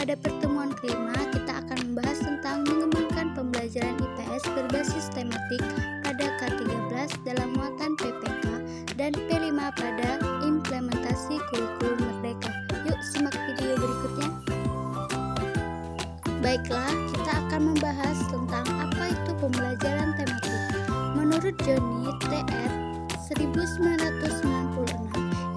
pada pertemuan kelima kita akan membahas tentang mengembangkan pembelajaran IPS berbasis tematik pada K13 dalam muatan PPK dan P5 pada implementasi kurikulum merdeka. Yuk simak video berikutnya. Baiklah, kita akan membahas tentang apa itu pembelajaran tematik. Menurut Johnny TR 1996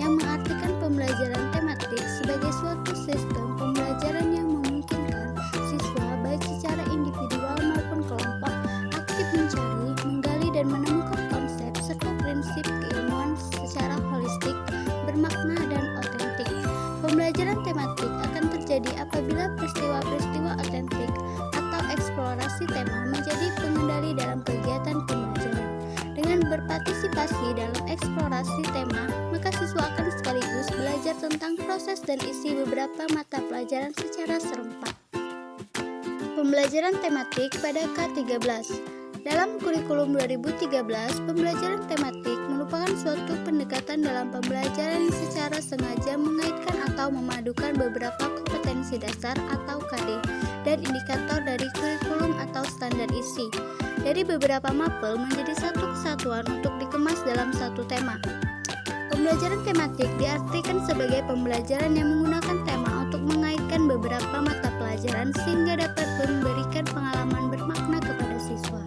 yang mengartikan pembelajaran tematik sebagai suatu sistem pembelajaran yang memungkinkan siswa baik secara individual maupun kelompok aktif mencari, menggali dan menemukan konsep serta prinsip keilmuan secara holistik, bermakna dan otentik. Pembelajaran tematik akan terjadi apabila peristiwa-peristiwa otentik atau eksplorasi tema menjadi pengendali dalam kegiatan pembelajaran. Dengan berpartisipasi dalam eksplorasi tema, maka siswa akan sekaligus belajar tentang proses dan isi beberapa mata pelajaran secara serempak. Pembelajaran tematik pada K13. Dalam kurikulum 2013, pembelajaran tematik merupakan suatu pendekatan dalam pembelajaran yang secara sengaja mengaitkan atau memadukan beberapa kompetensi dasar atau KD dan indikator dari kurikulum atau standar isi dari beberapa mapel menjadi satu kesatuan untuk dikemas dalam satu tema. Pembelajaran tematik diartikan sebagai pembelajaran yang menggunakan tema untuk mengaitkan beberapa mata pelajaran sehingga dapat memberikan pengalaman bermakna kepada siswa.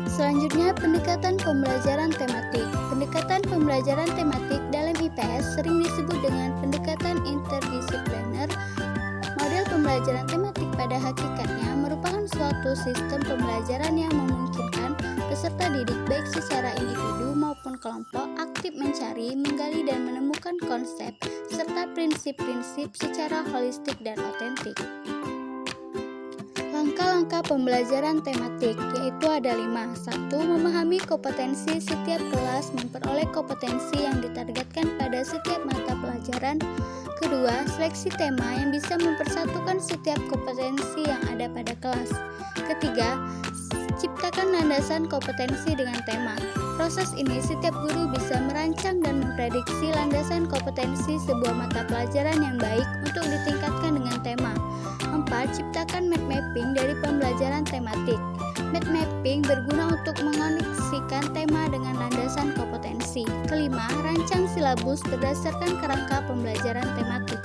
Selanjutnya, pendekatan pembelajaran tematik. Pendekatan pembelajaran tematik dalam IPS sering disebut dengan pendekatan interdisipliner. Model pembelajaran tematik pada hakikatnya merupakan suatu sistem pembelajaran yang memungkinkan peserta didik baik secara individu maupun kelompok aktif mencari, menggali dan menemukan konsep serta prinsip-prinsip secara holistik dan otentik. Langkah-langkah pembelajaran tematik yaitu ada 5. 1. Memahami kompetensi setiap kelas, memperoleh kompetensi yang ditargetkan pada setiap mata pelajaran. Kedua, seleksi tema yang bisa mempersatukan setiap kompetensi yang ada pada kelas. Ketiga, ciptakan landasan kompetensi dengan tema. Proses ini setiap guru bisa merancang dan memprediksi landasan kompetensi sebuah mata pelajaran yang baik untuk ditingkatkan dengan tema. 4. Ciptakan map mapping dari pembelajaran tematik. Map mapping berguna untuk mengoneksikan tema dengan landasan kompetensi. Kelima, rancang silabus berdasarkan kerangka pembelajaran tematik.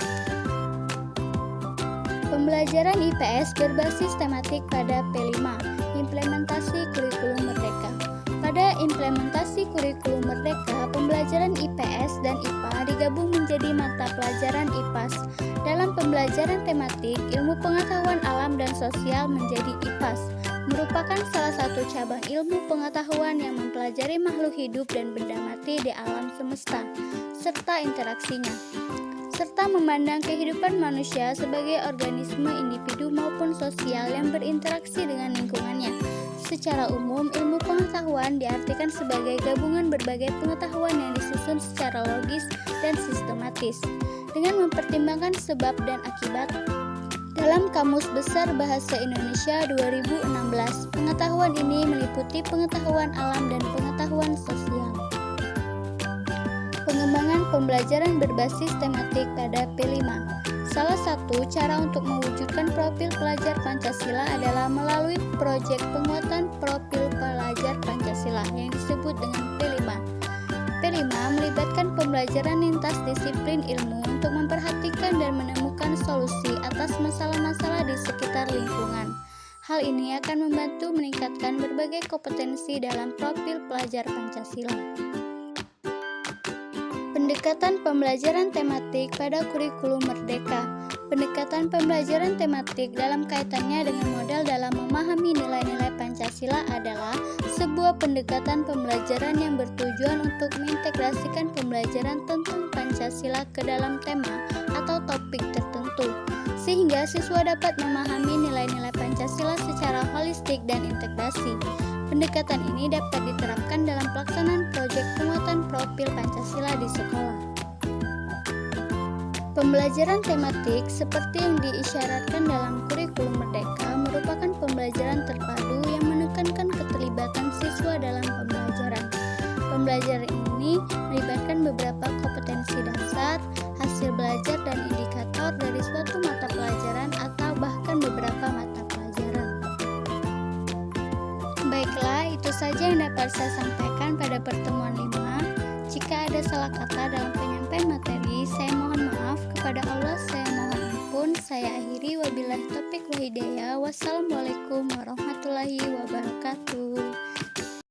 Pembelajaran IPS berbasis tematik pada P5. Implementasi kurikulum merdeka. Pada implementasi kurikulum merdeka, pembelajaran IPS dan IPA digabung menjadi mata pelajaran IPAS. Dalam pembelajaran tematik, ilmu pengetahuan alam dan sosial menjadi IPAS, merupakan salah satu cabang ilmu pengetahuan yang mempelajari makhluk hidup dan benda mati di alam semesta, serta interaksinya, serta memandang kehidupan manusia sebagai organisme individu maupun sosial yang berinteraksi dengan lingkungannya. Secara umum, ilmu pengetahuan diartikan sebagai gabungan berbagai pengetahuan yang disusun secara logis dan sistematis, dengan mempertimbangkan sebab dan akibat. Dalam Kamus Besar Bahasa Indonesia 2016, pengetahuan ini meliputi pengetahuan alam dan pengetahuan sosial. Pengembangan pembelajaran berbasis tematik pada P5. Salah satu cara untuk mewujudkan profil pelajar Pancasila adalah melalui proyek penguatan profil pelajar Pancasila yang disebut dengan P5. P5 melibatkan pembelajaran lintas disiplin ilmu untuk memperhatikan dan menemukan solusi atas masalah-masalah di sekitar lingkungan. Hal ini akan membantu meningkatkan berbagai kompetensi dalam profil pelajar Pancasila. Pendekatan pembelajaran tematik pada kurikulum merdeka. Pendekatan pembelajaran tematik dalam kaitannya dengan modal dalam memahami nilai-nilai Pancasila adalah sebuah pendekatan pembelajaran yang bertujuan untuk mengintegrasikan pembelajaran tentang Pancasila ke dalam tema atau topik tertentu, sehingga siswa dapat memahami nilai-nilai Pancasila secara holistik dan integrasi. Pendekatan ini dapat diterapkan dalam pelaksanaan proyek penguatan profil Pancasila di sekolah. Pembelajaran tematik seperti yang diisyaratkan dalam kurikulum merdeka merupakan pembelajaran terpadu yang menekankan keterlibatan siswa dalam pembelajaran. Pembelajaran ini melibatkan beberapa kompetensi dasar, hasil belajar dan indikator sensor dari suatu mata pelajaran atau bahkan beberapa mata pelajaran. Baiklah, itu saja yang dapat saya sampaikan pada pertemuan 5. Jika ada salah kata dalam penyampaian materi, saya mohon maaf. Kepada Allah saya mohon ampun. Saya akhiri, wabillahi taufiq wal hidayah. Wassalamualaikum warahmatullahi wabarakatuh.